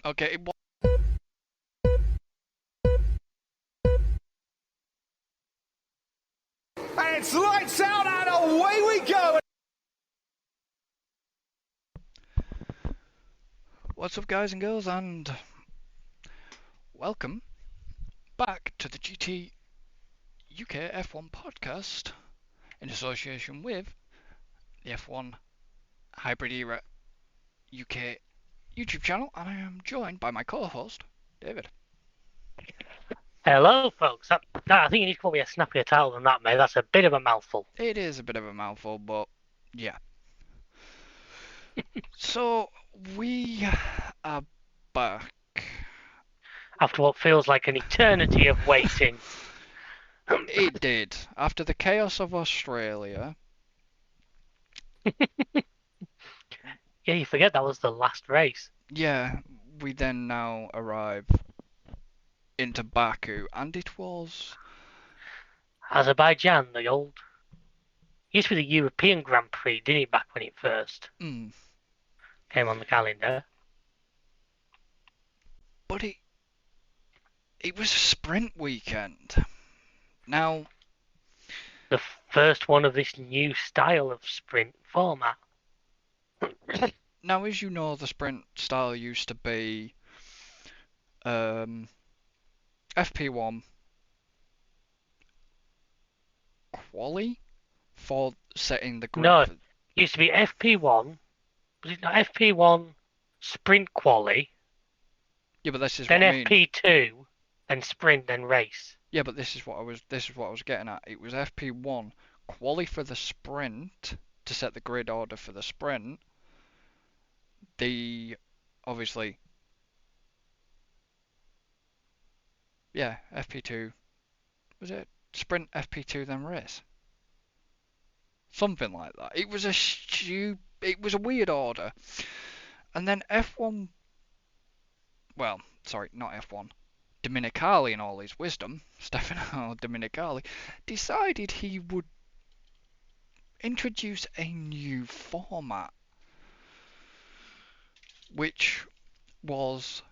Okay, And it's lights out and away we go. what's up, guys and girls, and welcome back to the GT UK F1 podcast in association with the F1 Hybrid Era UK YouTube channel, and I am joined by my co-host, David. Hello, folks. I think you need to call me a snappier title than that, mate. That's a bit of a mouthful. It is a bit of a mouthful, but yeah. So, we are back. After what feels like an eternity of waiting. It did. After the chaos of Australia. Yeah, you forget that was the last race. Yeah, we then now arrive into Baku, and it was... Azerbaijan, the old... Used to be the European Grand Prix, didn't it, back when it first came on the calendar? But it was a sprint weekend. Now... The first one of this new style of sprint format. Now, as you know, the sprint style used to be FP1 quali for setting the grid. No, it used to be FP1. Was it not FP1 sprint quali? Yeah, but this is then what I mean. FP2, then sprint, then race. Yeah, but this is what I was getting at. It was FP1 quali for the sprint to set the grid order for the sprint. Obviously, yeah, FP2, was it sprint, FP2 then race? Something like that. It was a weird order. And then F1, well, sorry, not F1, Dominicali in all his wisdom, Stefano Dominicali, decided he would introduce a new format, which was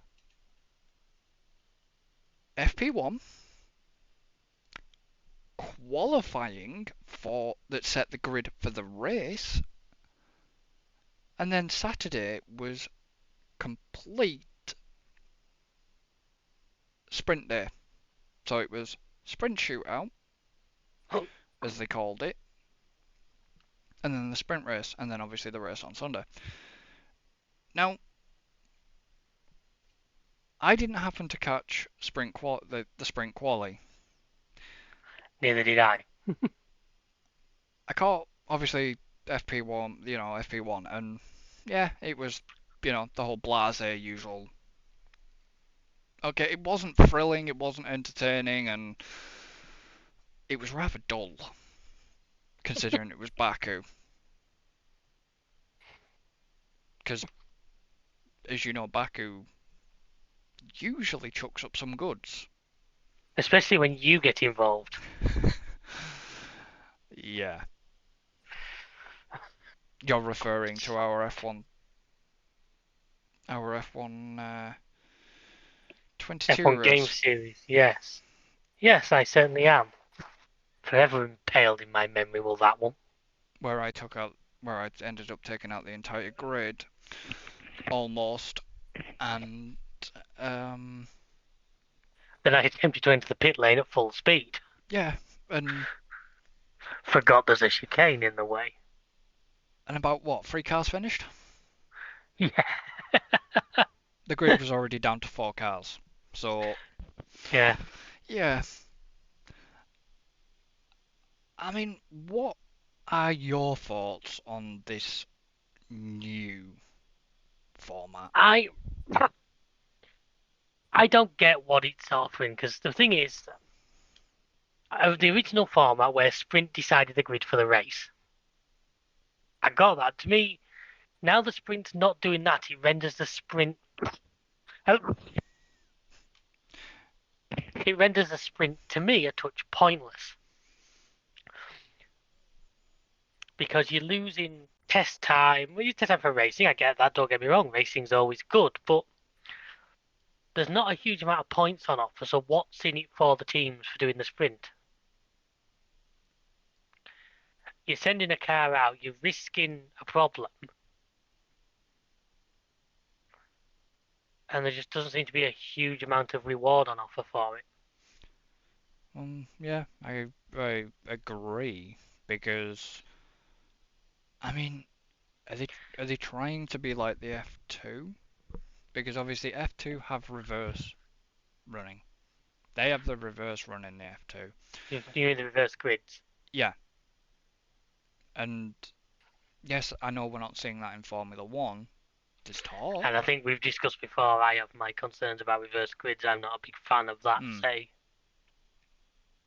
FP1 qualifying that set the grid for the race, and then Saturday was complete sprint day. So it was sprint shootout, as they called it, and then the sprint race, and then obviously the race on Sunday. Now, I didn't happen to catch the sprint quali. Neither did I. I caught, obviously, FP1, FP1, and yeah, it was, the whole blasé usual. Okay, it wasn't thrilling, it wasn't entertaining, and it was rather dull, considering it was Baku. Because, as you know, Baku usually chucks up some goods. Especially when you get involved. Yeah. You're referring to our F1 22 F1 race. Game Series, yes. Yes, I certainly am. Forever impaled in my memory will that one. Where I ended up taking out the entire grid, almost, and Then I attempted to enter the pit lane at full speed. yeah, and Forgot there's a chicane in the way. and about what, 3 cars finished? Yeah. The grid was already down to 4 cars, so Yeah. yeah. I mean, what are your thoughts on this new format? I don't get what it's offering, because the thing is, the original format where sprint decided the grid for the race. I got that. To me, now the sprint's not doing that, it renders the sprint... It renders the sprint, to me, a touch pointless. Because you're losing test time. Well, you test time for racing, I get that, don't get me wrong, racing's always good, but there's not a huge amount of points on offer, so what's in it for the teams for doing the sprint? You're sending a car out, you're risking a problem, and there just doesn't seem to be a huge amount of reward on offer for it. Yeah, I agree because I mean, are they trying to be like the F2? Because obviously F2 have reverse running. They have the reverse run in the F2. You mean the reverse grids? Yeah, and yes, I know we're not seeing that in Formula One. There's talk. And I think we've discussed before, I have my concerns about reverse grids. I'm not a big fan of that, Mm, say.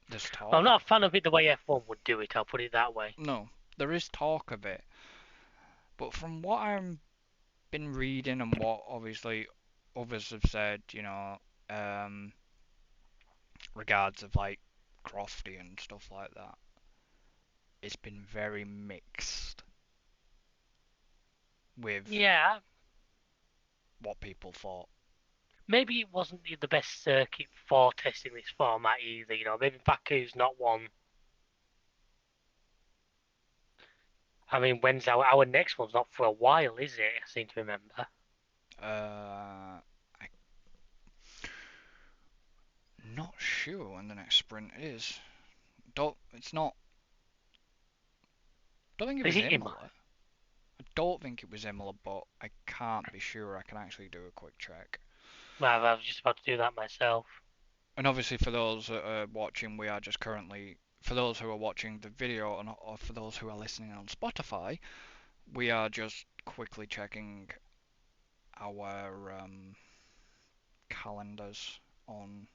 there's Well, I'm talk. not a fan of it the way F1 would do it, I'll put it that way. No, there is talk of it, but from what I've been reading and what obviously others have said, um, regards of like Crofty and stuff like that, it's been very mixed with Yeah, what people thought. maybe it wasn't the best circuit for testing this format either, maybe Baku's not one. I mean, when's our next one's not for a while, is it? I seem to remember. I'm not sure when the next sprint is. Don't. It's not. Don't think it Is was it Imola? Imola. I don't think it was Imola, but I can't be sure. I can actually do a quick check. Well, I was just about to do that myself. And obviously, for those that are watching, we are just currently. For those who are watching the video, and or for those who are listening on Spotify, we are just quickly checking our calendars on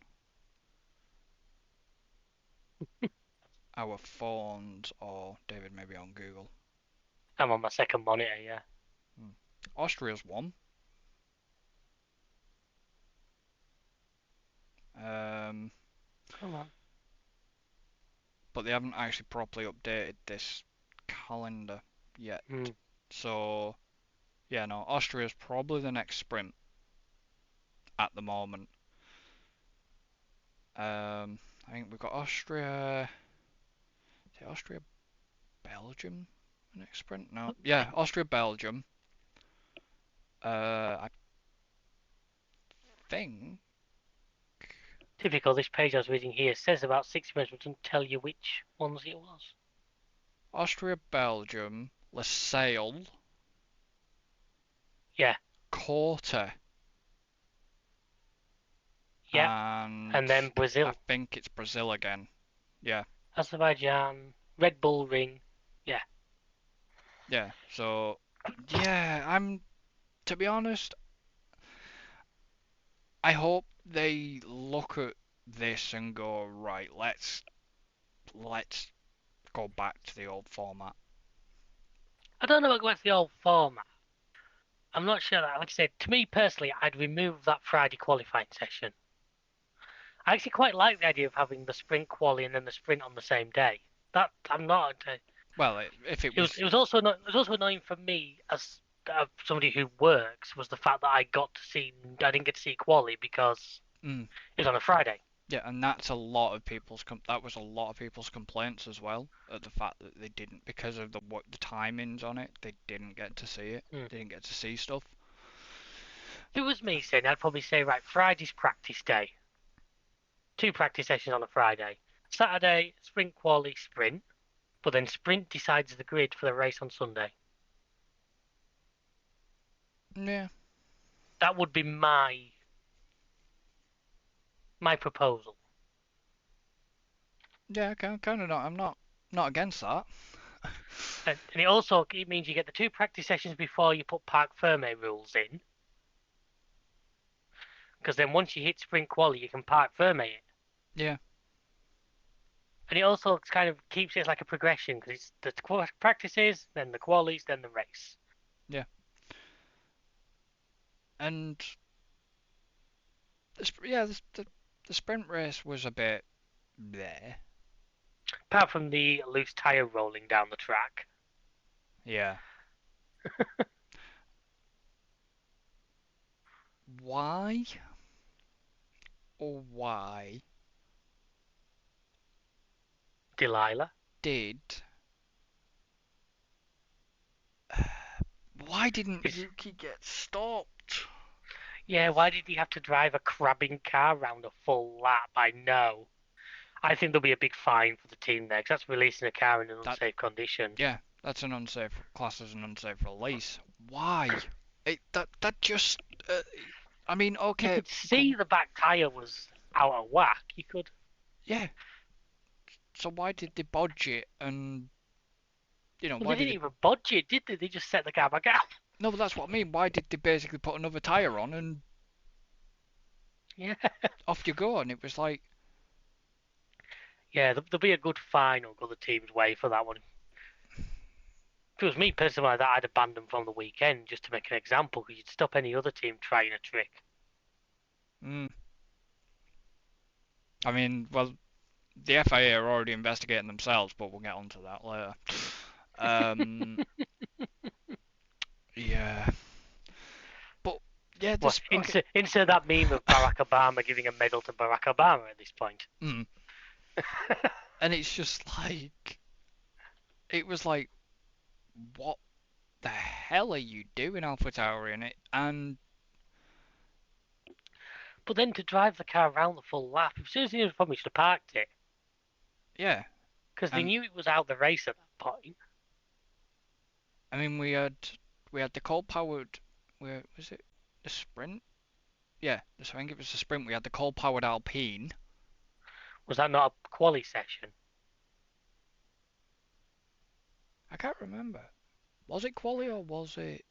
our phones, or David maybe on Google. I'm on my second monitor, yeah. Austria's won. Um, Come on. but they haven't actually properly updated this calendar yet. Hmm. So, yeah, no, Austria's probably the next sprint at the moment. I think we've got Austria. Is it Austria, Belgium? The next sprint? No. Yeah, Austria, Belgium. I think Typical, this page I was reading here says about 60 minutes, but doesn't tell you which ones it was. Austria, Belgium, Lasalle, Yeah, Corta, yeah. and And then I Brazil, think it's Brazil again. Yeah, Azerbaijan, Red Bull Ring. Yeah. yeah. So, yeah, to be honest, I hope they look at this and go, right, let's go back to the old format. I don't know about going to the old format. I'm not sure that, like I said, to me personally, I'd remove that Friday qualifying session. I actually quite like the idea of having the sprint quali and then the sprint on the same day. That I'm not. Well, if it It was was, it was also not, it was also annoying for me as somebody who works was the fact that I didn't get to see quali because mm, it was on a Friday. yeah, and that's a lot of people's that was a lot of people's complaints as well at the fact that they didn't because of the timings on it. They didn't get to see it. Hmm. They didn't get to see stuff. If it was me saying, I'd probably say right, Friday's practice day, 2 practice sessions on a Friday. Saturday sprint quali sprint, but then sprint decides the grid for the race on Sunday. Yeah, That would be my proposal. yeah, kind of not. I'm not against that. And it means you get the 2 practice sessions before you put Parc Ferme rules in, because then once you hit sprint quali, you can Parc Ferme it. Yeah, And it also kind of keeps it as like a progression because it's the practices, then the qualies, then the race. yeah, and yeah, the sprint race was a bit there. Apart from the loose tire rolling down the track. Yeah. Why? why Delilah. did why didn't It's, Yuki get stopped? yeah, why did he have to drive a crabbing car round a full lap? I know. I think there'll be a big fine for the team there, 'cause that's releasing a car in an That unsafe condition. yeah, that's an unsafe class as an unsafe release. Why? That just I mean, You okay, could see the back tyre was out of whack. You could. yeah. So why did they bodge it and Well, they why did didn't they? even budge it, did they? They just set the car back out. No, but that's what I mean. Why did they basically put another tyre on and Yeah. off you go? And it was like, Yeah, there'll be a good fine will go the team's way for that one. If it was me personally like that, I'd have banned them from the weekend just to make an example, because you'd stop any other team trying a trick. mm. I mean, well, the FIA are already investigating themselves, but we'll get onto that later. Um, yeah, but yeah, Well, this okay. insert that meme of Barack Obama giving a medal to Barack Obama at this point. Mm. And it's just like it was like, what the hell are you doing, AlphaTauri, in it? And But then to drive the car around the full lap, as soon as they probably should have parked it, yeah, because they and knew it was out the race at that point. I mean we had the coal powered, where was it, the sprint? Yeah, I think it was the sprint. We had the coal powered Alpine. Was that not a quali session? I can't remember. Was it quali or was it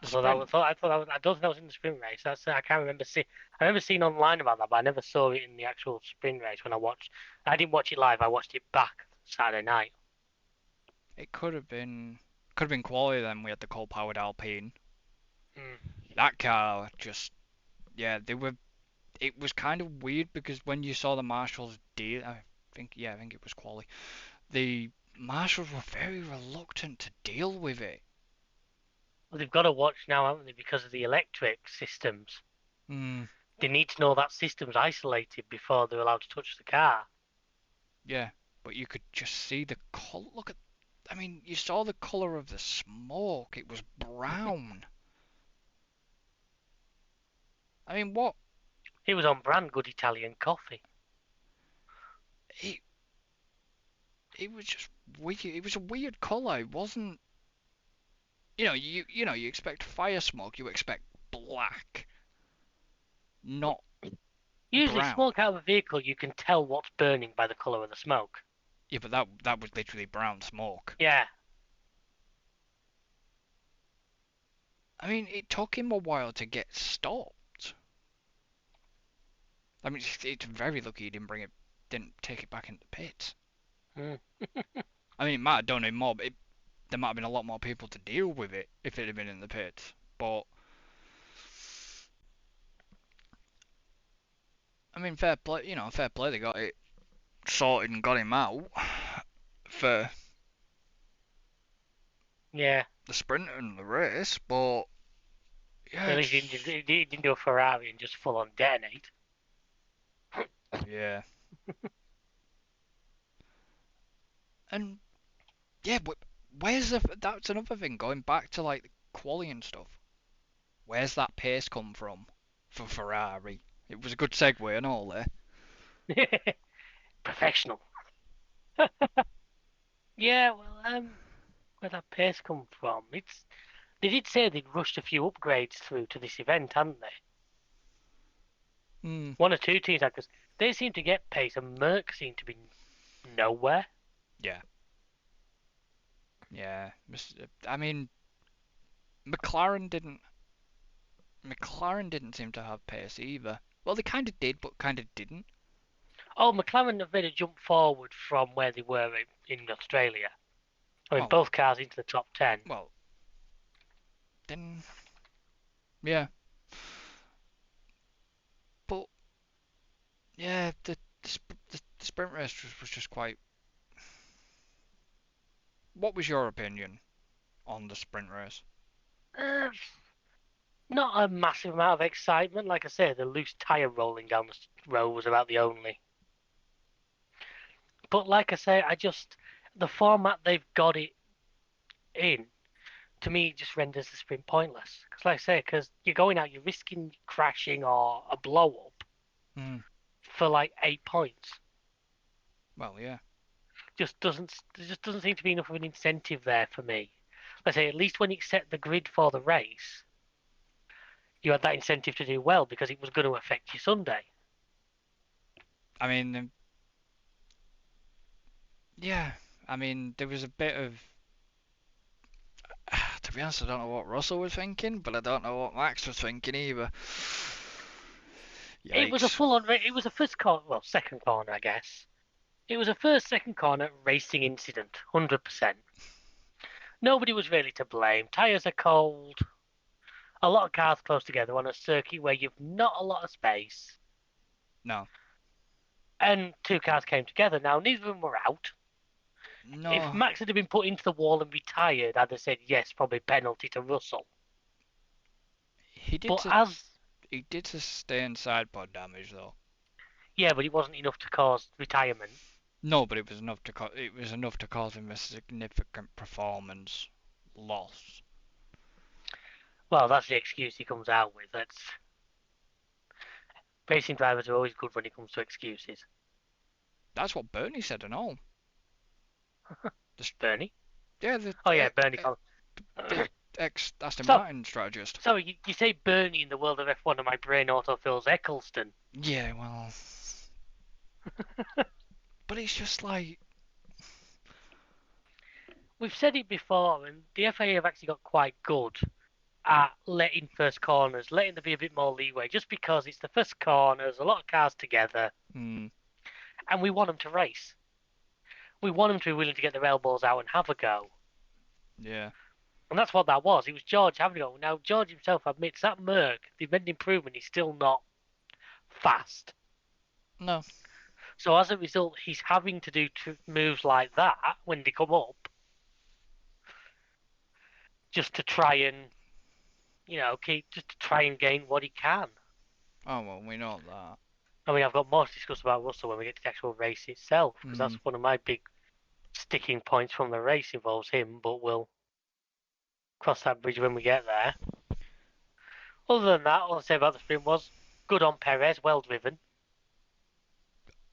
the I thought that sprint? was, I thought that was, I don't think that was in the sprint race. I can't remember see. I remember seeing online about that, but I never saw it in the actual sprint race when I watched. I didn't watch it live. I watched it back Saturday night. It could have been quali then. We had the coal powered Alpine. Mm. That car just, yeah, they were. It was kind of weird because when you saw the marshals deal, I think it was quali. The marshals were very reluctant to deal with it. Well, they've got to watch now, haven't they? Because of the electric systems. Hmm. They need to know that system's isolated before they're allowed to touch the car. Yeah, but you could just see the color. Look at, I mean, you saw the color of the smoke. It was brown. I mean, what? It was on brand good Italian coffee. It it was just weird. It was a weird color. It wasn't. You expect fire smoke. You expect black, not Usually, brown. smoke out of a vehicle, you can tell what's burning by the colour of the smoke. Yeah, but that was literally brown smoke. Yeah, I mean, it took him a while to get stopped. I mean, it's very lucky he didn't take it back into the pits. mm. I mean, it might have done him more, but there might have been a lot more people to deal with it if it had been in the pits. But I mean, fair play. Fair play. They got it sorted and got him out for Yeah. the sprint and the race. But yeah, At least he didn't do a Ferrari and just full on detonate. yeah, and yeah, but where's the? That's another thing. Going back to like the quali and stuff. Where's that pace come from for Ferrari? It was a good segue and all there. Professional. Yeah, well, where that pace come from? They did say they'd rushed a few upgrades through to this event, hadn't they? Hmm. One or two teams had, because they seem to get pace, and Merck seemed to be nowhere. Yeah. Yeah. I mean, McLaren didn't. McLaren didn't seem to have pace either. Well, they kind of did, but kind of didn't. Oh, McLaren have made a jump forward from where they were in Australia. I mean, Well, both cars into the top 10. well, then yeah. But yeah, the sprint race was just quite. What was your opinion on the sprint race? Uh, Not a massive amount of excitement. Like I say, the loose tyre rolling down the road was about the only. But like I say, the format they've got it in, to me, it just renders the sprint pointless. Because like I say, because you're going out, you're risking crashing or a blow up Mm. for like 8 points. Well, yeah. There just doesn't seem to be enough of an incentive there for me. Let's say at least when you set the grid for the race, you had that incentive to do well because it was going to affect your Sunday. I mean, yeah. I mean, there was a bit of. To be honest, I don't know what Russell was thinking, but I don't know what Max was thinking either. It was a Yikes. full-on. It was a first corner, well, second corner, I guess. It was a second corner racing incident, 100%. Nobody was really to blame. Tyres are cold. A lot of cars close together on a circuit where you've not a lot of space. No. And two cars came together. Now, neither of them were out. If No. Max had been put into the wall and retired, I'd have said yes, probably penalty to Russell. He did. But as He did sustain sidepod damage though. Yeah, but it wasn't enough to cause retirement. No, but it was enough to it was enough to cause him a significant performance loss. Well, that's the excuse he comes out with. That's Racing drivers are always good when it comes to excuses. That's what Bernie said and all. The, Bernie? yeah, the, Oh yeah, Bernie. the ex Aston So Martin strategist. sorry, you say Bernie in the world of F1, and my brain autofills Eccleston. Yeah, well, but it's just like We've said it before, and the FIA have actually got quite good at letting first corners, letting there be a bit more leeway, just because it's the first corners, a lot of cars together, hmm, and we want them to race. We want them to be willing to get their elbows out and have a go. yeah. And that's what that was. It was George having a go. Now, George himself admits that Merc, they've made an improvement, he's still not fast. No, So as a result, he's having to do moves like that when they come up, just to try and, just to try and gain what he can. oh well, we know that. I mean, I've got more to discuss about Russell when we get to the actual race itself, because Hmm. that's one of my big sticking points from the race involves him, but we'll cross that bridge when we get there. Other than that, all I'll say about the sprint was good on Perez, well driven.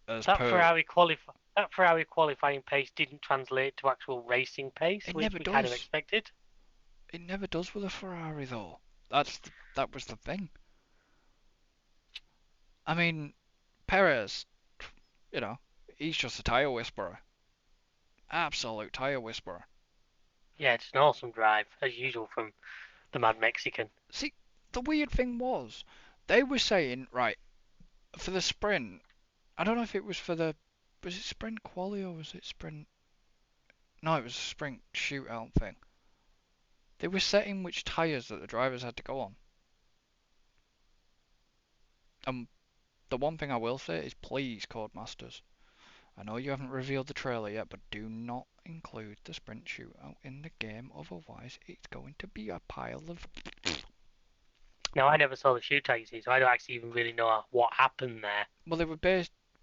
As That per, Ferrari qualifying pace didn't translate to actual racing pace, it which never we kind of does. expected. It never does with a Ferrari though. That was the thing. I mean, Perez, you know, he's just a tire whisperer. Absolute tire whisperer. Yeah, it's an awesome drive, as usual, from the Mad Mexican. See, the weird thing was, they were saying, right, for the sprint, I don't know if it was for the, was it sprint quali or was it sprint? No, it was a sprint shootout thing. They were setting which tyres that the drivers had to go on. And the one thing I will say is please, Codemasters, I know you haven't revealed the trailer yet, but do not include the sprint shootout in the game, otherwise it's going to be a pile of... Now, I never saw the shootout, you see, so I don't actually even really know what happened there. Well, they were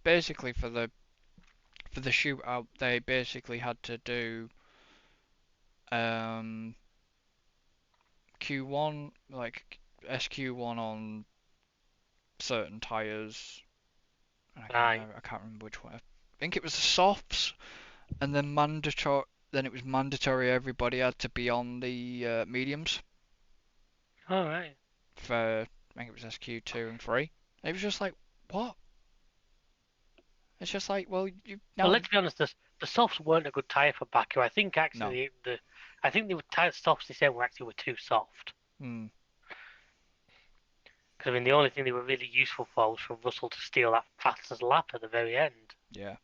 basically for the shootout, they basically had to do um, Q1, like SQ1 on certain tyres. Right. I can't remember which one. I think it was the softs, and then mandatory. Then it was mandatory everybody had to be on the mediums All right. for I think it was SQ2 and 3. And it was just like what? It's just like well you Well, now let's be honest, the softs weren't a good tyre for Baku. I think no. actually I think the softs they said were too soft. Hmm. Because I mean, the only thing they were really useful for was for Russell to steal that fastest lap at the very end. Yeah.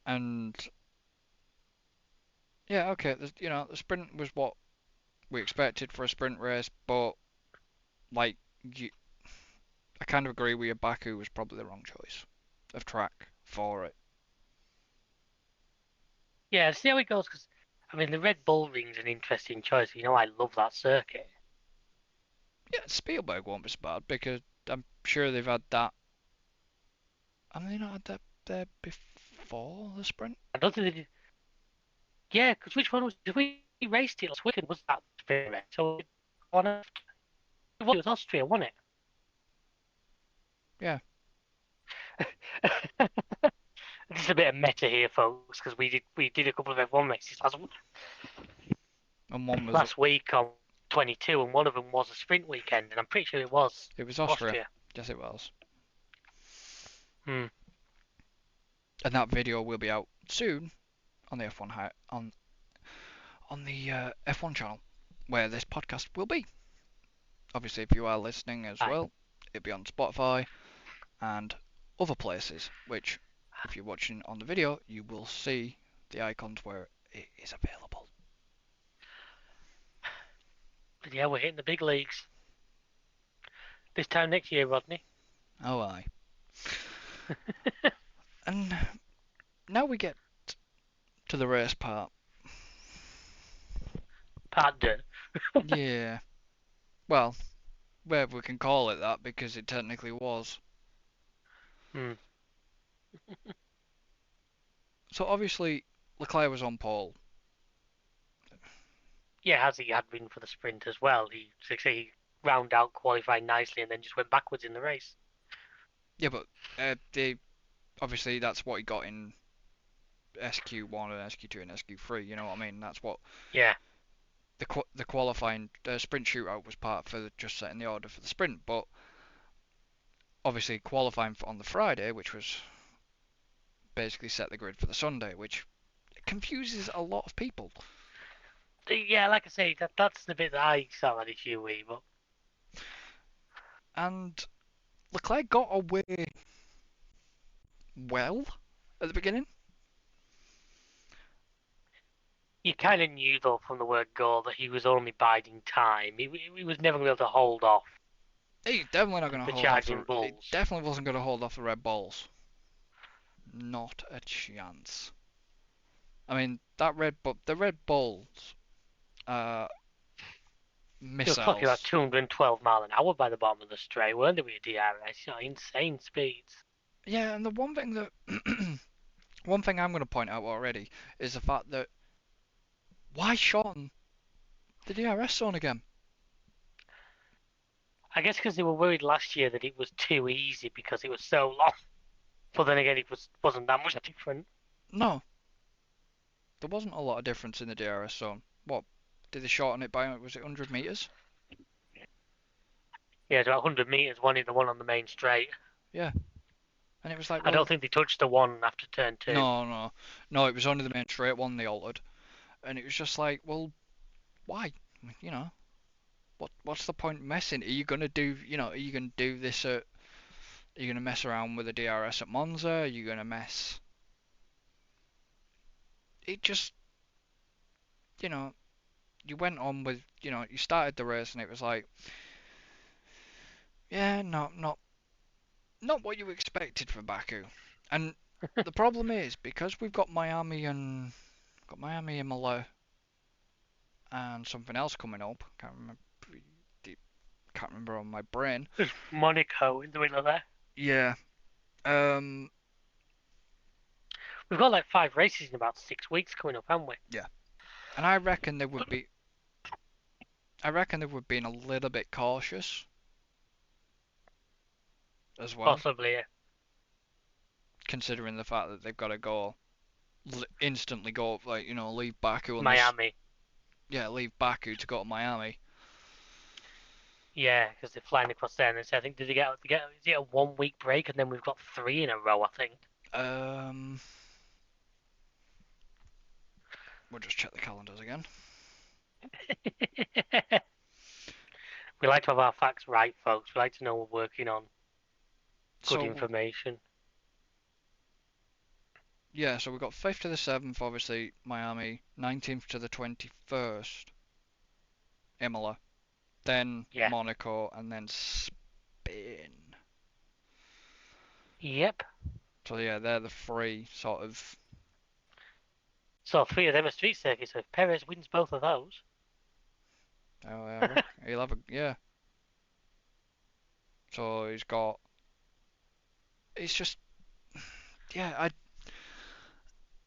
And yeah, okay. The sprint was what we expected for a sprint race, but like you, I kind of agree with you. Baku was probably the wrong choice of track for it. Yeah, see how it goes. Because I mean, the Red Bull Ring's an interesting choice. You know, I love that circuit. Yeah, Spielberg won't be so bad because I'm sure they've had that. Have they not had that there before the sprint? I don't think they did. Yeah, because which one was we raced it last weekend? Was that sprint race? So one after it was Austria, wasn't Yeah, it? Just a bit of meta here, folks, because we did a couple of F1 races and one was last week on 22, and one of them was a sprint weekend, and I'm pretty sure it was Austria. Austria. Yes, it was. Hmm. And that video will be out soon on the on the F1 channel, where this podcast will be. Obviously, if you are listening as Aye. well, it'll be on Spotify and other places. Which, if you're watching on the video, you will see the icons where it is available. But yeah, we're hitting the big leagues this time next year, Rodney. Oh, aye. And now we get to the race part. Part deux. Yeah. Well, where we can call it that because it technically was. Hmm. So obviously Leclerc was on pole. Yeah, as he had been for the sprint as well. He round out qualified nicely and then just went backwards in the race. Yeah, but they obviously that's what he got in SQ1 and SQ2 and SQ3. You know what I mean? That's what Yeah. the qualifying sprint shootout was part for just setting the order for the sprint. But obviously qualifying on the Friday, which was basically set the grid for the Sunday, which confuses a lot of people. Yeah, like I say, that's the bit that I sort of had issue with, but And Leclerc got away well at the beginning. you kind of knew though from the word go that he was only biding time. He was never going to be able to hold off He's definitely not going to the hold off charging the. He bulls. definitely wasn't going to hold off the Red Bulls. Not a chance. I mean, the Red Bulls, uh, They were clocking about missiles. 212 mile an hour by the bottom of the straight, weren't they, with DRS? Insane speeds. Yeah, and the one thing that, one thing I'm going to point out already is the fact that why shorten the DRS zone again? I guess because they were worried last year that it was too easy because it was so long. But then again, wasn't that much different. No, there wasn't a lot of difference in the DRS zone. What did they shorten it by? Was it 100 meters? Yeah, it's about 100 meters, the one on the main straight. Yeah, and it was like, I well, don't think they touched the one after turn two. no, no, no. It was only the main straight one they altered, and it was just like, well, why? You know, what's the point messing? Are you gonna do, are you gonna do this at? Are you gonna mess around with the DRS at Monza? Are you gonna mess? It just, you know, you went on with, you started the race and it was like, yeah, no, not what you expected from Baku. And the problem is because we've got Miami, Imola, and something else coming up. Can't remember on my brain. There's Monaco in the middle of there. Yeah. Um. We've got like 5 races in about 6 weeks coming up, haven't we? Yeah. And I reckon they would be. I reckon they would be a little bit cautious as well, Possibly, yeah. considering the fact that they've got to go instantly go like leave Baku on this. Miami. Yeah, leave Baku to go to Miami. Yeah, because they're flying across there, and I think did they get is it a 1 week break, and then we've got 3 in a row, I think. Um. We'll just check the calendars again. We like to have our facts right, folks. We like to know we're working on good So information. yeah, so we've got 5th to the 7th, obviously Miami, 19th to the 21st, Imola, then Yeah. Monaco, and then Spain. Yep. So yeah, they're the three sort of. So 3 of them are street circuits. So if Perez wins both of those, Oh, yeah, he'll have a yeah. So he's got. It's just, yeah.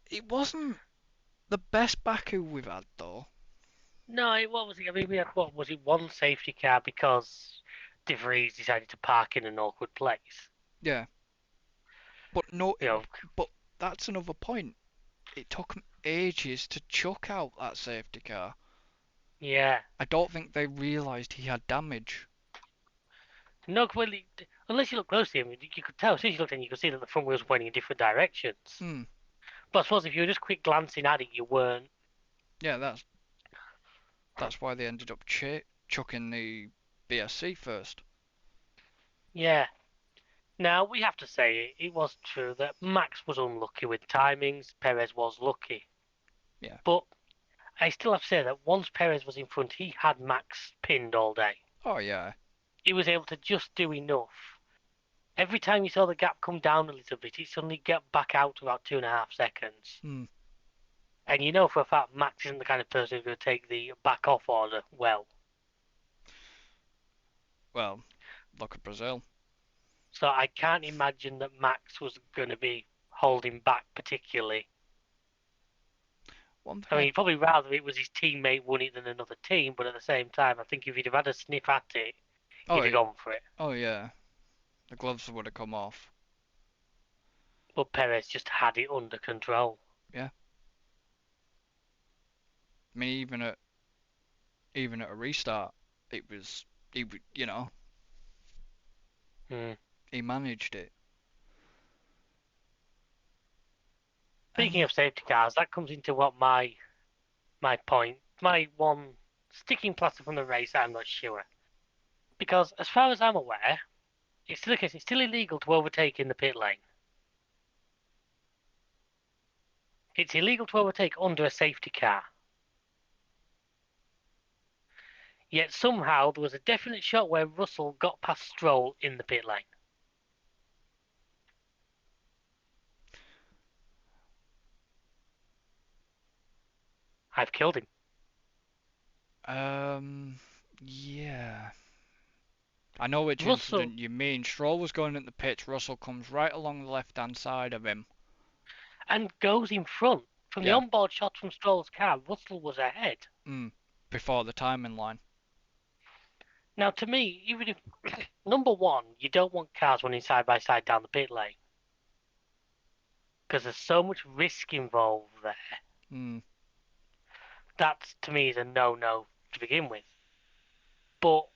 It wasn't the best Baku we've had though. No, what was it? I mean, we had what was it? One safety car because De Vries decided to park in an awkward place. Yeah, but no. You know, But that's another point. It took him ages to chuck out that safety car. yeah. I don't think they realised he had damage. No, really, unless you look closely, I mean, you could tell. As soon as you looked in, you could see that the front wheels were pointing in different directions. Hmm. But I suppose if you were just quick glancing at it, you weren't. Yeah, that's why they ended up chucking the BSC first. Yeah. Now, we have to say it was true that Max was unlucky with timings, Perez was lucky. Yeah. But I still have to say that once Perez was in front, he had Max pinned all day. Oh yeah. He was able to just do enough. Every time you saw the gap come down a little bit, it suddenly got back out to about 2.5 seconds. Hmm. And you know for a fact Max isn't the kind of person who's going to take the back off order well. Well, look at Brazil. So I can't imagine that Max was going to be holding back particularly. One thing I mean, he'd probably rather it was his teammate won it than another team, but at the same time, I think if he'd have had a sniff at it, he'd have gone for it. Oh yeah. The gloves would have come off. But Perez just had it under control. Yeah. I mean, even at a restart, it was you know Hmm. he managed it. Speaking And of safety cars, that comes into what my point, my one sticking plaster from the race. I'm not sure because as far as I'm aware, it's still the case. It's still illegal to overtake in the pit lane. It's illegal to overtake under a safety car. Yet somehow there was a definite shot where Russell got past Stroll in the pit lane. I've killed him. yeah. I know which Russell incident you mean. Stroll was going at the pitch. Russell comes right along the left-hand side of him. and goes in front. From the Yeah. onboard shot from Stroll's car, Russell was ahead. Before the timing line. Now, to me, even if number one, you don't want cars running side by side down the pit lane because there's so much risk involved there. That to me is a no-no to begin with. But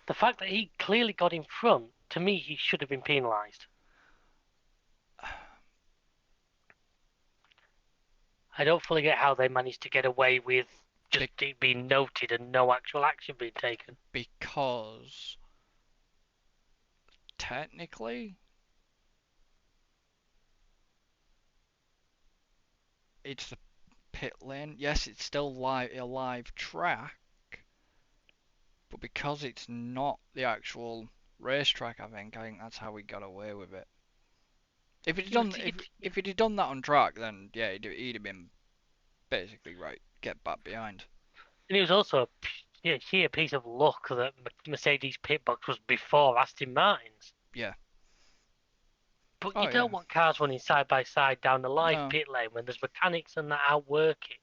the fact that he clearly got in front, to me, he should have been penalised. I don't fully get how they managed to get away with just it being noted and no actual action being taken. Because technically it's the pit lane. Yes, it's still a live track, but because it's not the actual racetrack, I think that's how he got away with it. If he'd done that on track, then yeah, he'd have been basically right. Get back behind. And it was also a sheer piece of luck that Mercedes pit box was before Aston Martin's. Yeah. But you don't want cars running side by side down the live pit lane when there's mechanics and that outwork it.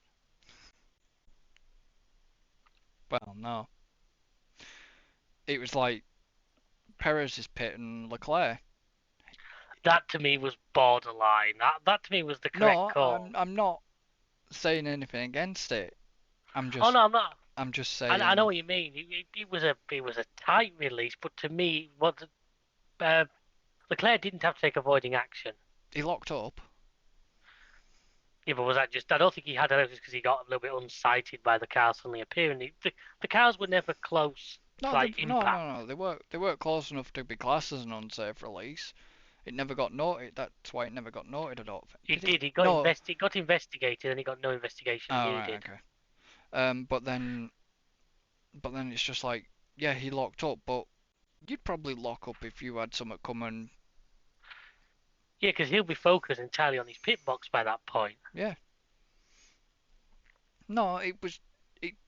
Well, no. It was like Perez's pit and Leclerc. That to me was borderline. That to me was the correct call. I'm not saying anything against it. I'm just. Oh no, I'm not. I'm just saying. I know what you mean. It was a tight release, but to me, Leclerc didn't have to take avoiding action. He locked up. Yeah, but was that just? I don't think he had it because he got a little bit unsighted by the car suddenly appearing. The cars were never close. No, impact. no. They weren't close enough to be classed as an unsafe release. It never got noted. That's why it never got noted. I don't think. It did. It got investigated, and he got no investigation Oh, needed. right, okay. But then it's just like, yeah, he locked up, but you'd probably lock up if you had someone come and. Yeah, because he'll be focused entirely on his pit box by that point. Yeah. No, it was.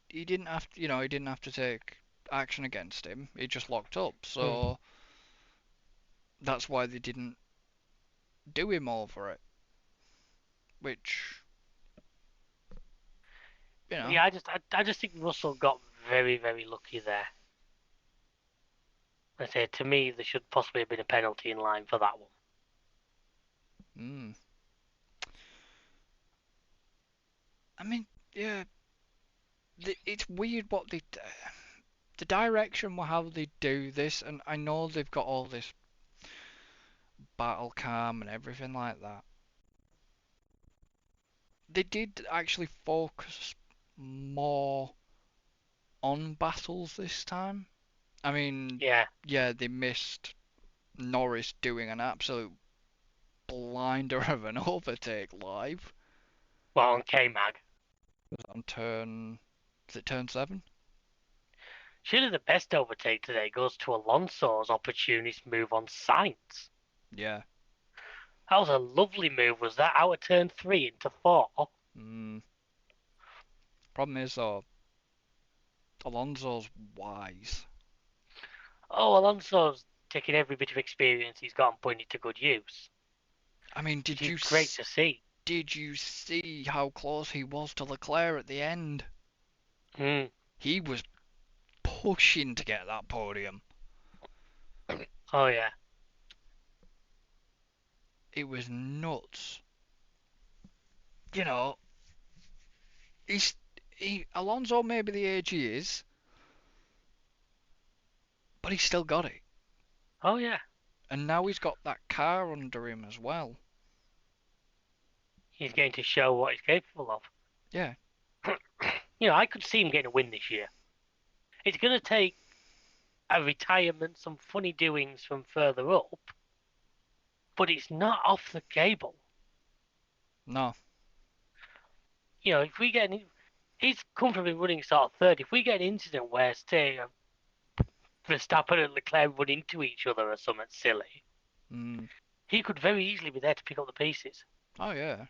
He didn't have to. He didn't have to take action against him. He just locked up. Hmm. So that's why they didn't do him over it. Which, you know, Yeah, I just think Russell got very, very lucky there. I say to me, there should possibly have been a penalty in line for that one. mm, I mean, yeah, it's weird what the direction how they do this, and I know they've got all this battle cam and everything like that. They did actually focus more on battles this time. I mean, Yeah, yeah, they missed Norris doing an absolute blinder of an overtake live. well, on K-Mag. Was it on turn? Is it turn 7? Surely the best overtake today goes to Alonso's opportunist move on Sainz. Yeah. That was a lovely move, was that? Out of turn 3 into 4. Mm. Problem is though, Alonso's wise. Oh, Alonso's taking every bit of experience he's got and putting it to good use, I mean, which is great to see. did you see how close he was to Leclerc at the end? Mm. He was pushing to get that podium. Oh, yeah. It was nuts. You know, he's Alonso may be the age he is, but he's still got it. Oh, yeah. And now he's got that car under him as well. He's going to show what he's capable of. Yeah. I could see him getting a win this year. It's going to take a retirement, some funny doings from further up, but it's not off the cable. No. If we get he's comfortably running sort of third. If we get an incident where, say, Verstappen and Leclerc run into each other or something silly, Mm. he could very easily be there to pick up the pieces. Oh yeah.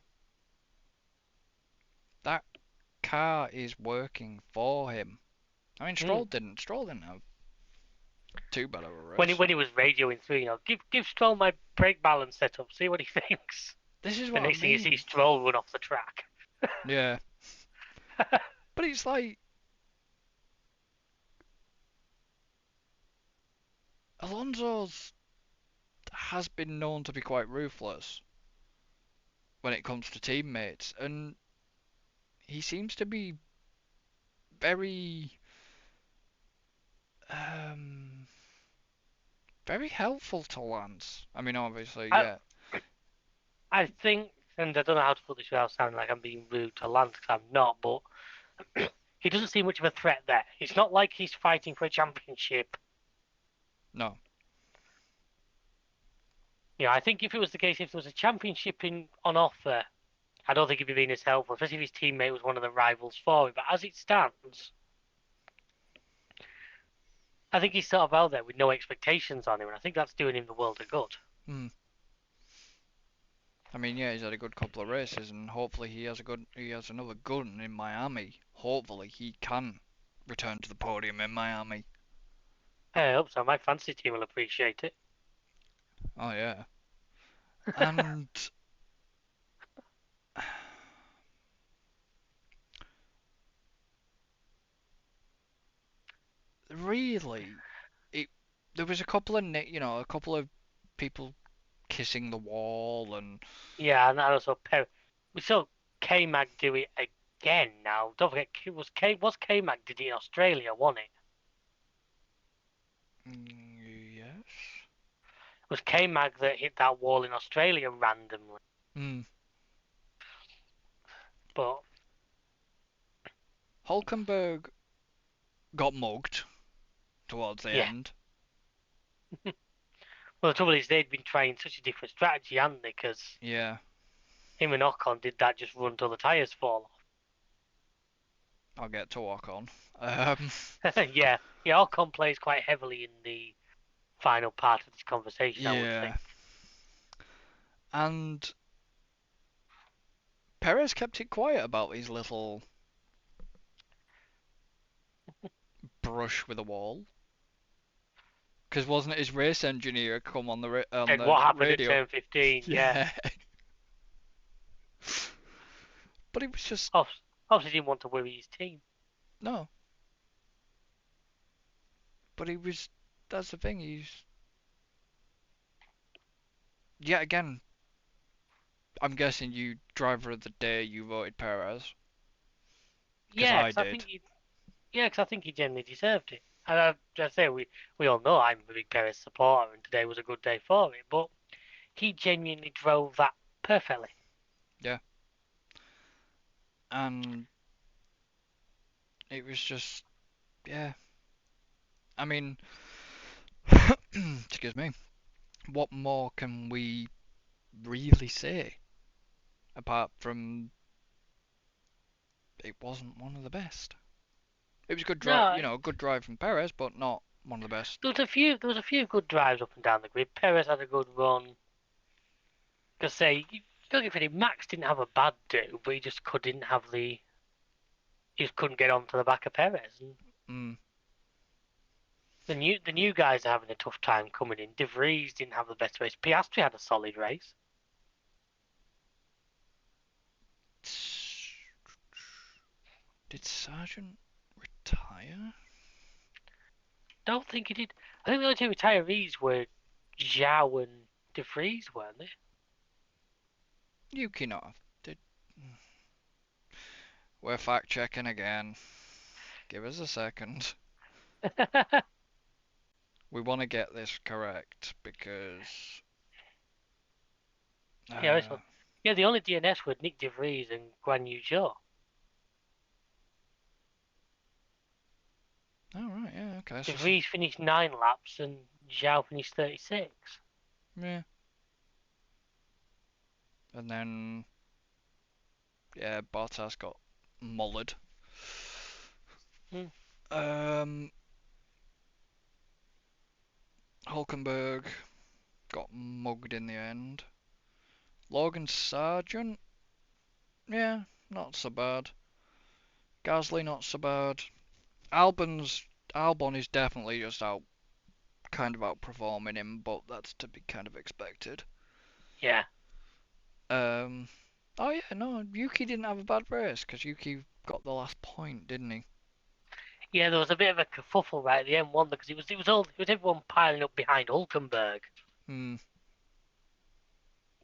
That car is working for him. I mean, Mm. Stroll didn't have too bad of a When he, race. when he was radioing through, give Stroll my brake balance setup, see what he thinks. This is The what I next thing you see mean. Stroll run off the track. Yeah. But it's like Alonso's has been known to be quite ruthless when it comes to teammates, and he seems to be very, um, very helpful to Lance. I mean, obviously, I, yeah, I think, and I don't know how to put this without sounding like I'm being rude to Lance, because I'm not, but he doesn't seem much of a threat there. It's not like he's fighting for a championship. no, I think if it was the case, if there was a championship on offer, I don't think he'd be being as helpful, especially if his teammate was one of the rivals for him. But as it stands, I think he's sort of out there with no expectations on him, and I think that's doing him the world of good. hmm. I mean, yeah, he's had a good couple of races, and hopefully he has another good one in Miami. Hopefully he can return to the podium in Miami. I hope so. My fantasy team will appreciate it. Oh yeah, and really, it there was a couple of a couple of people kissing the wall, and Yeah, and also we saw K-Mag do it again now. Don't forget, K-Mag did it in Australia, wasn't it? yes, It was K-Mag that hit that wall in Australia randomly. mm. But Hulkenberg got mugged towards the yeah, end. well, the trouble is they'd been trying such a different strategy, hadn't they? Because Yeah, him and Ocon did that just run till the tyres fall I'll get to walk on. Um, off. Yeah, yeah, Ocon plays quite heavily in the final part of this conversation, I would think. yeah, and Perez kept it quiet about his little brush with a wall. Because wasn't it his race engineer come on on And the what happened at radio? turn 15? Yeah. Yeah. But it was just Obviously didn't want to worry his team. no. But he was. That's the thing. He's yet again. I'm guessing you driver of the day. You voted Perez because Yeah, I because I did. think he, yeah, 'cause I think he genuinely deserved it. And I say we all know I'm a big Perez supporter, and today was a good day for it. But he genuinely drove that perfectly. Yeah. And it was just yeah. I mean, excuse me. What more can we really say apart from it wasn't one of the best? It was good drive, No, good drive from Perez, but not one of the best. there was a few good drives up and down the grid. Perez had a good run. Because say, don't get me, Max didn't have a bad do, but he just couldn't have the he just couldn't get onto the back of Perez. And Mm. the new guys are having a tough time coming in. De Vries didn't have the best race. Piastri had a solid race. Did Sargent retire? Don't think he did. I think the only two retirees were Zhao and De Vries, weren't Yuki not. Did we're fact checking again. Give us a second. they? We want to get this correct because. Yeah, this Uh, one. Yeah, the only DNS were Nick De Vries and Guan Yu Zhou. oh right, yeah, okay. De Vries finished 9 laps and Zhao finished 36. Yeah, and then yeah, Bottas got mullered. Hmm. Um, Hulkenberg got mugged in the end. Logan Sargent, yeah, not so bad. Gasly, not so bad. Albon is definitely just kind of outperforming him, but that's to be kind of expected. Yeah. Um, oh yeah, no, Yuki didn't have a bad race because Yuki got the last point, didn't he? Yeah, there was a bit of a kerfuffle right at the end, one because it was everyone piling up behind Hulkenberg Hmm,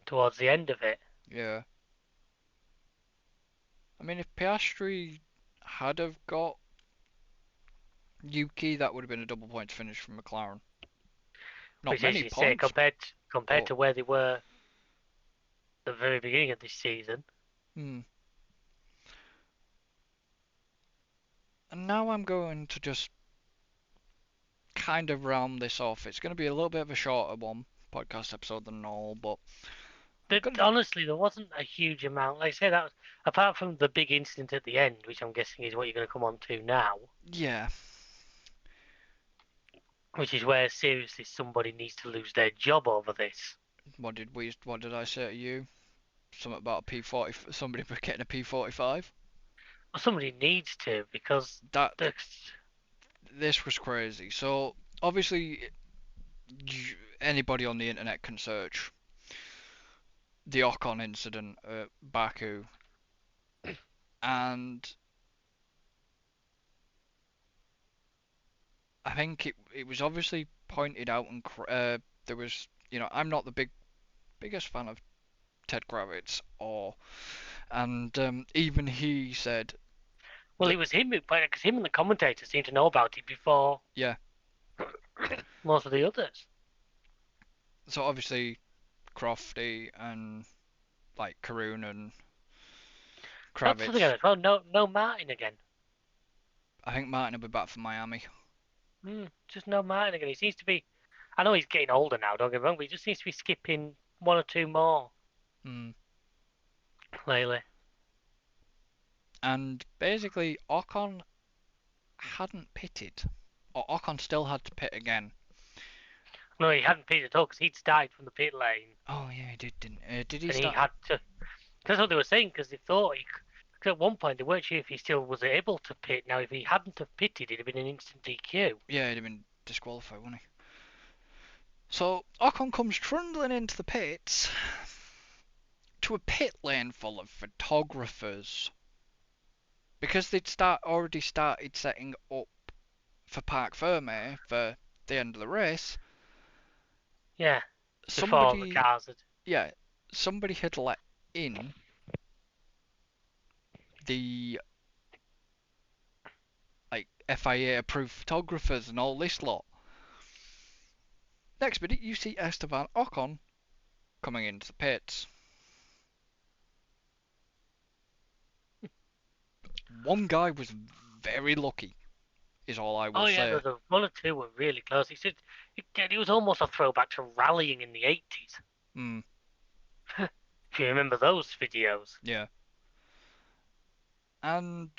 towards the end of it. yeah. I mean, if Piastri had have got Yuki, that would have been a double points finish from McLaren. Not Which, as many you say, points, compared but to where they were at the very beginning of this season. hmm. And now I'm going to just kind of round this off. It's going to be a little bit of a shorter one podcast episode than normal, but I'm But gonna honestly, there wasn't a huge amount. Like I say, that was, apart from the big incident at the end, which I'm guessing is what you're going to come on to now, yeah. which is where seriously somebody needs to lose their job over this. What did I say to you? Something about a P40. Somebody getting a P45. Well, somebody needs to because That the this was crazy. So obviously, anybody on the internet can search the Ocon incident at Baku, and I think it was obviously pointed out, and there was I'm not the biggest fan of Ted Kravitz, and even he said well, that it was him because him and the commentator seemed to know about it before yeah. most of the others. So obviously Crofty and like Karun and That's something Kravitz. else. Well, no Martin again. I think Martin will be back for Miami. Just no Martin again. He seems to be. I know he's getting older now. Don't get me wrong, but he just seems to be skipping one or two more Hmm. lately. And basically Ocon hadn't pitted, or Ocon still had to pit again. No, he hadn't pitted at all because he'd started from the pit lane Oh yeah, he did, didn't? Did he and he start? had to. That's what they were saying because they thought at one point they weren't sure if he still was able to pit. Now, if he hadn't have pitted, it'd have been an instant DQ. Yeah, he'd have been disqualified, wouldn't he? So Ocon comes trundling into the pits to a pit lane full of photographers because they'd already started setting up for Parc Ferme for the end of the race. Yeah, before the Somebody, cars had. yeah, somebody had let in the like FIA approved photographers and all this lot. Next minute, you see Esteban Ocon coming into the pits. One guy was very lucky, is all I will Oh yeah, say. the one or two were really close. It was almost a throwback to rallying in the 80s. Hmm, If you remember those videos. yeah. And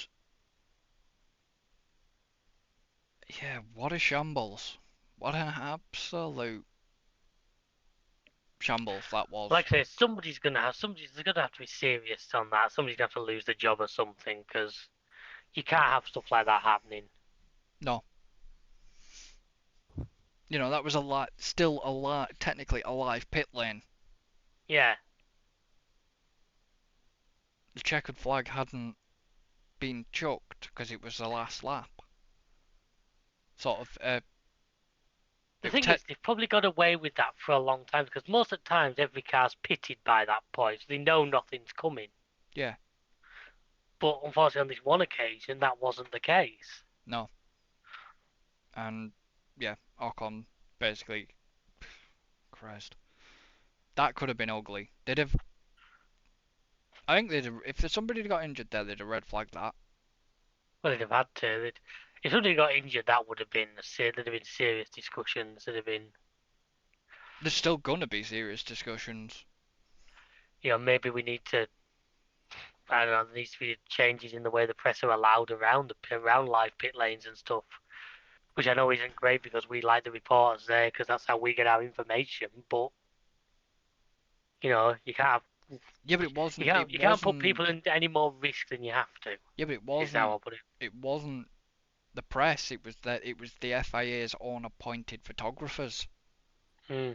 yeah, what a shambles. What an absolute shambles that was. Like I say, somebody's gonna have to be serious on that. Somebody's gonna have to lose their job or something because you can't have stuff like that happening. No. You know, that was still technically a live pit lane. Yeah, The checkered flag hadn't been chucked because it was the last lap. Sort of, the it was thing is, they've probably got away with that for a long time because most of the times every car's pitted by that point, so they know nothing's coming. yeah, But unfortunately, on this one occasion, that wasn't the case. no. And yeah, Ocon basically, Christ. That could have been ugly. I think if somebody had got injured there, they'd have red flagged that. Well, they'd have had to. If somebody got injured, that would have been there'd have been serious discussions. There'd have been, There's still gonna be serious discussions. maybe we need to. I don't know. There needs to be changes in the way the press are allowed around live pit lanes and stuff, which I know isn't great because we like the reporters there because that's how we get our information. But you can't have, Yeah, but it you wasn't. can't It you can't put wasn't. people into any more risk than you have to. Yeah, but it Is how wasn't. I put it. It wasn't the press. It was the FIA's own appointed photographers Hmm.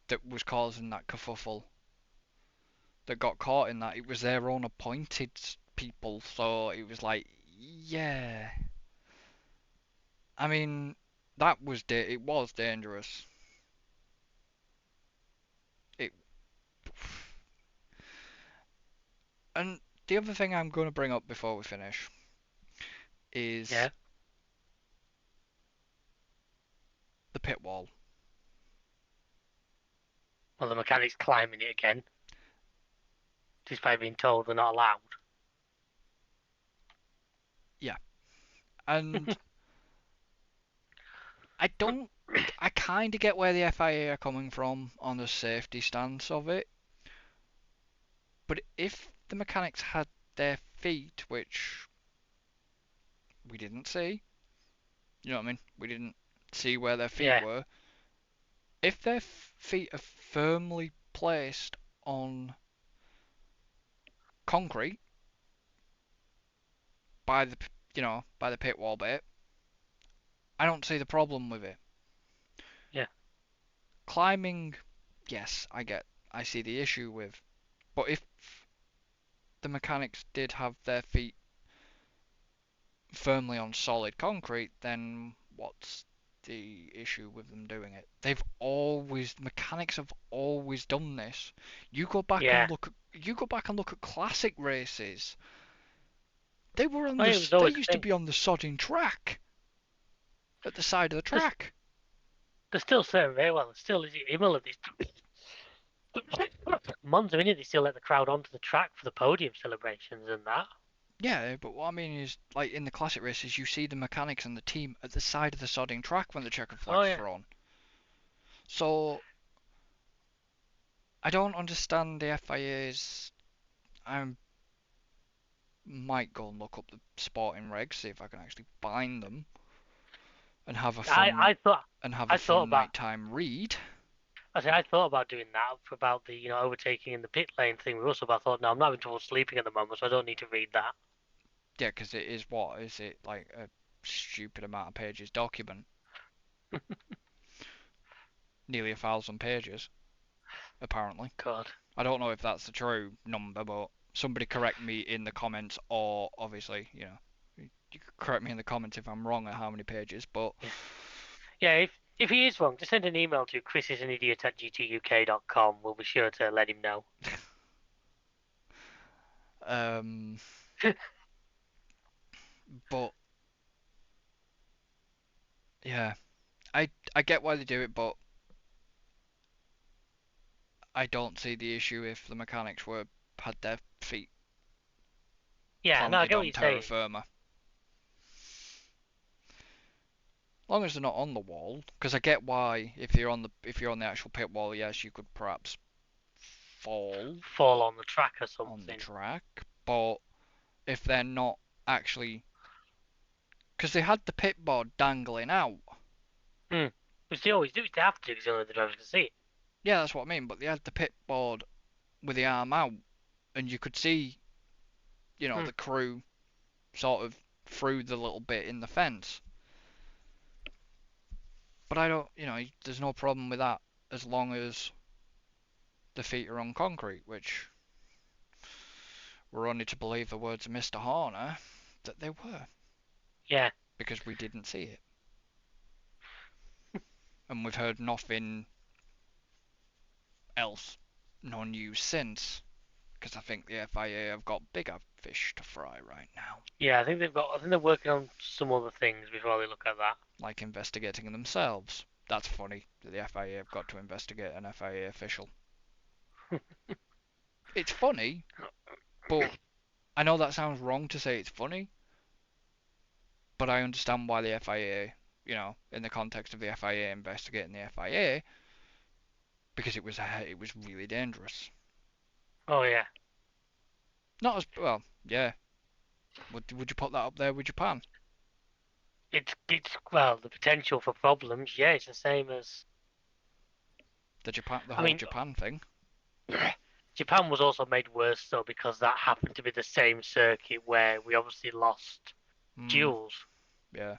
that was causing that kerfuffle. That got caught in that. It was their own appointed people. So it was like, yeah. I mean, it was dangerous. It and the other thing I'm going to bring up before we finish is Yeah. the pit wall. Well, the mechanics climbing it again, despite being told they're not allowed. Yeah, and I don't. I kind of get where the FIA are coming from on the safety stance of it, but if the mechanics had their feet, which we didn't see, you know what I mean? We didn't see where their feet Yeah. were. If their feet are firmly placed on concrete by the pit wall bit, I don't see the problem with it. Yeah. Climbing, yes, I see the issue with, but if the mechanics did have their feet firmly on solid concrete, then what's the issue with them doing it? Mechanics have always done this. Yeah. You go back and look at classic races. Well, it was They always the used to thing. be on the sodding track at the side of the There's, track. there's still certain very well. There's still Imola. Monza in it. They still let the crowd onto the track for the podium celebrations and that. Yeah, but what I mean is, like in the classic races, you see the mechanics and the team at the side of the sodding track when the checkered Oh flag's yeah. thrown. So I don't understand the FIA's. I might go and look up the sporting regs, see if I can actually find them, and have a I fun I thought and have a I thought fun about nighttime read. I thought about doing that about the overtaking in the pit lane thing with Russell, but I thought no, I'm not having trouble sleeping at the moment, so I don't need to read that. Yeah, because it is what is it like a stupid amount of pages document, nearly 1,000 pages apparently. God. I don't know if that's the true number, but somebody correct me in the comments, or obviously, you could correct me in the comments if I'm wrong at how many pages. But Yeah. Yeah, if he is wrong, just send an email to chrisisanidiot@gtuk.com. We'll be sure to let him know. um, but yeah, I get why they do it, but I don't see the issue if the mechanics were had their feet Yeah, no, I planted get what on you're terra saying. firma. As long as they're not on the wall, because I get why if you're on the actual pit wall, yes, you could perhaps fall Fall on the track or on the something. track, but if they're not actually, because they had the pit board dangling out. Hmm. Which they always do. They have to because only the drivers can see it. Yeah, that's what I mean. But they had the pit board with the arm out, and you could see, Hmm. the crew sort of through the little bit in the fence. But I don't, there's no problem with that as long as the feet are on concrete, which we're only to believe the words of Mr. Horner that they were, Yeah, because we didn't see it. And we've heard nothing else, no news since, because I think the FIA have got bigger fish to fry right now, yeah. I think they're working on some other things before they look at that. like investigating themselves. That's funny that the FIA have got to investigate an FIA official. It's funny, but I know that sounds wrong to say it's funny, but I understand why the FIA, in the context of the FIA investigating the FIA, because it was really dangerous. Oh yeah. Not as well, yeah. Would you put that up there with Japan? It's well, the potential for problems. Yeah, it's the same as. The I whole mean, Japan thing. Japan was also made worse though because that happened to be the same circuit where we obviously lost Hmm. Jules. Yeah.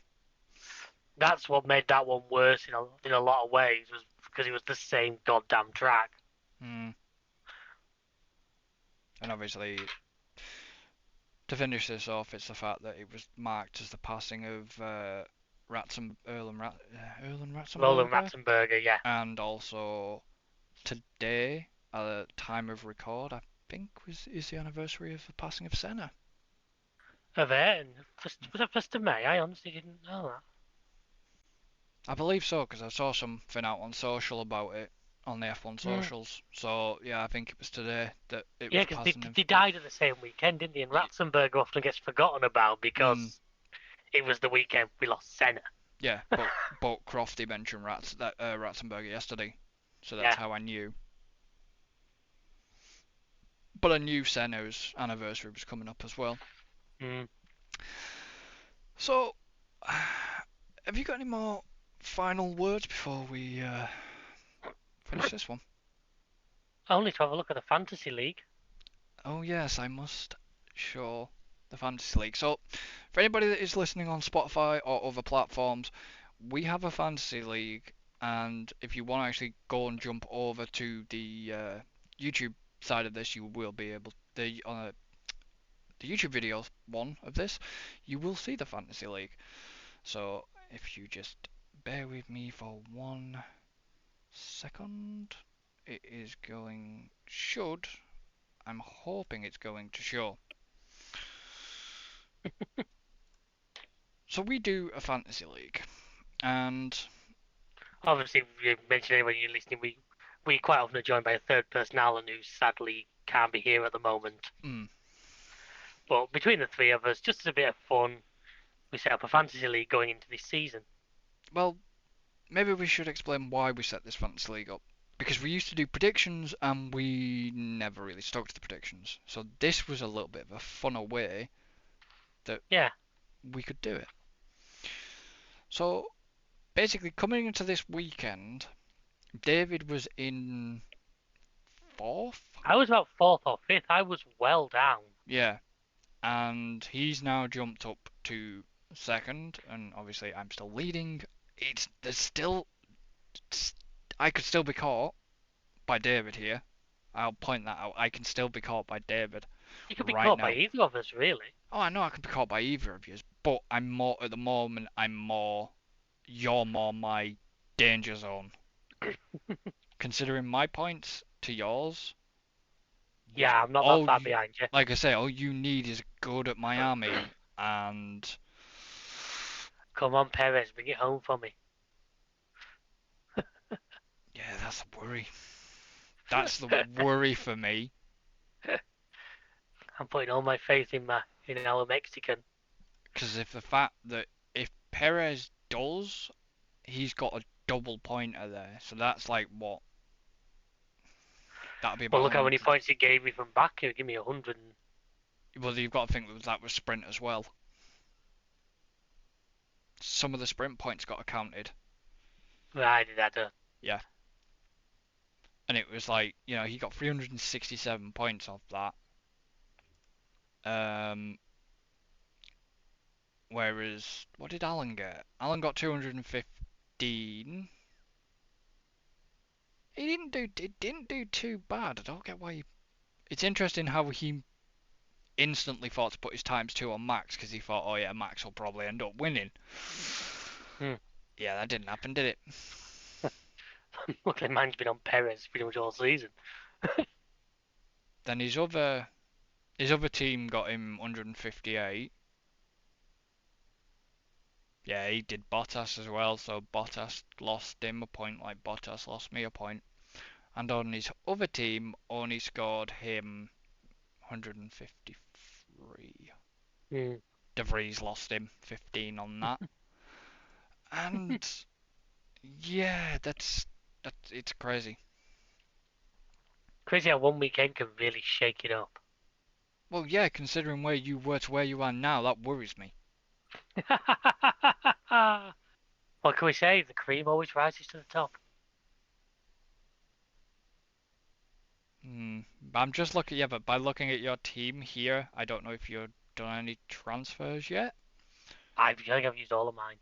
That's what made that one worse in a lot of ways was because it was the same goddamn track. Hmm. And obviously, to finish this off, it's the fact that it was marked as the passing of Erlen Roland Ratzenberger, Ratzenberger, yeah. and also today, at the time of record, I think is the anniversary of the passing of Senna. Of it, and was that 1st of May? I honestly didn't know that. I believe so, because I saw something out on social about it, on the F1 Mm. socials. So yeah, I think it was today that it Yeah, was because they passing of. they died at the same weekend, didn't they? And Ratzenberger often gets forgotten about Mm, because it was the weekend we lost Senna. yeah, but Crofty mentioned Ratzenberger yesterday, so that's Yeah. how I knew. But I knew Senna's anniversary was coming up as well. Mm. So, have you got any more final words before we finish this one? Only to have a look at the Fantasy League. Oh yes, I must show the Fantasy League. So, for anybody that is listening on Spotify or other platforms, we have a Fantasy League, and if you want to actually go and jump over to the YouTube side of this, you will be able the YouTube video one of this, you will see the Fantasy League. So if you just bear with me for 1 second, it is going should. I'm hoping it's going to show. So we do a fantasy league, and Obviously, you mentioned anyone you're listening, we quite often are joined by a third person, Alan, who sadly can't be here at the moment. mm, But between the three of us, just as a bit of fun, we set up a fantasy league going into this season. well, maybe we should explain why we set this fantasy league up. Because we used to do predictions and we never really stuck to the predictions. So this was a little bit of a funner way that Yeah, we could do it. So basically, coming into this weekend, David was in fourth. I was about fourth or fifth. I was well down. Yeah, and he's now jumped up to second, and obviously I'm still leading. There's still I could still be caught by David here. I'll point that out. I can still be caught by David You could be right caught by now. either of us, really. Oh, I know I could be caught by either of you, but I'm more at the moment. I'm more. You're more my danger zone. Considering my points to yours, Yeah, I'm not that all far you, behind you. like I say, all you need is good at Miami, and Come on, Perez, bring it home for me. yeah, that's a worry. That's the worry for me. I'm putting all my faith in our Mexican. Because if the fact that if Perez does, he's got a double pointer there, so that's like what? That'd be Well, about look how many 100. points he gave me from back here. Give me 100. Well, you've got to think that was sprint as well. Some of the sprint points got accounted. Right, did that. Yeah. And it was like, he got 367 points off that. Whereas, what did Alan get? Alan got 215. It didn't do too bad. I don't get why he. It's interesting how he instantly thought to put his times 2 on Max because he thought, oh yeah, Max will probably end up winning. Hmm. Yeah, that didn't happen, did it? Luckily, mine's been on Perez pretty much all season. Then his other team got him 158. Yeah, he did Bottas as well, so Bottas lost him a point like Bottas lost me a point. And on his other team, only scored him 153. Hmm. De Vries lost him 15 on that. And yeah, it's crazy. Crazy how one weekend can really shake it up. Well, yeah, considering where you were to where you are now, that worries me. What can we say? The cream always rises to the top. I'm just looking, yeah, but by looking at your team here, I don't know if you've done any transfers yet. I think I've used all of mine.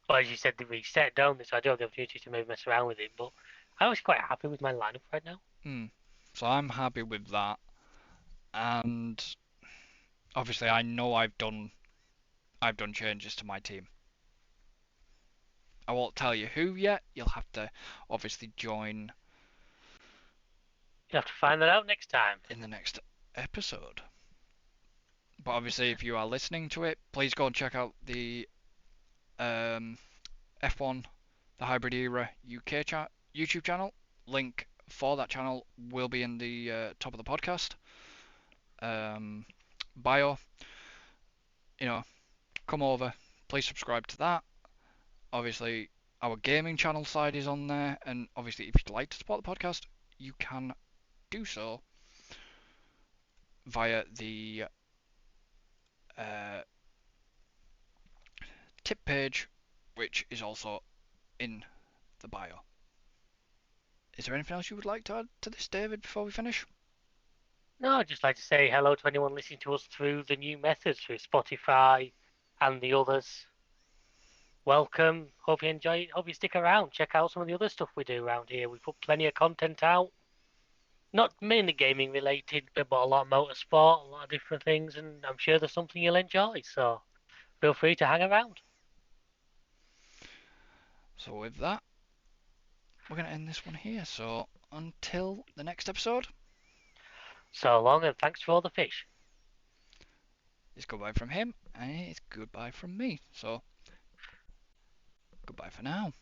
Well, as you said, they reset, don't they? So I do have the opportunity to maybe mess around with it. But I was quite happy with my lineup right now. So I'm happy with that. And obviously, I know I've done changes to my team. I won't tell you who yet. You'll have to obviously join You'll have to find that out next time. in the next episode. But obviously, if you are listening to it, please go and check out the F1, the Hybrid Era UK YouTube channel. Link for that channel will be in the top of the podcast bio. Come over. Please subscribe to that. Obviously, our gaming channel side is on there, and obviously, if you'd like to support the podcast, you can do so via the tip page, which is also in the bio. Is there anything else you would like to add to this, David, before we finish? No, I'd just like to say hello to anyone listening to us through the new methods, through Spotify and the others. Welcome. Hope you enjoy it. Hope you stick around. Check out some of the other stuff we do around here. We put plenty of content out. Not mainly gaming related, but a lot of motorsport, a lot of different things, and I'm sure there's something you'll enjoy. So feel free to hang around. So with that, we're going to end this one here. So until the next episode, So long, and thanks for all the fish. it's goodbye from him, and it's goodbye from me. So goodbye for now.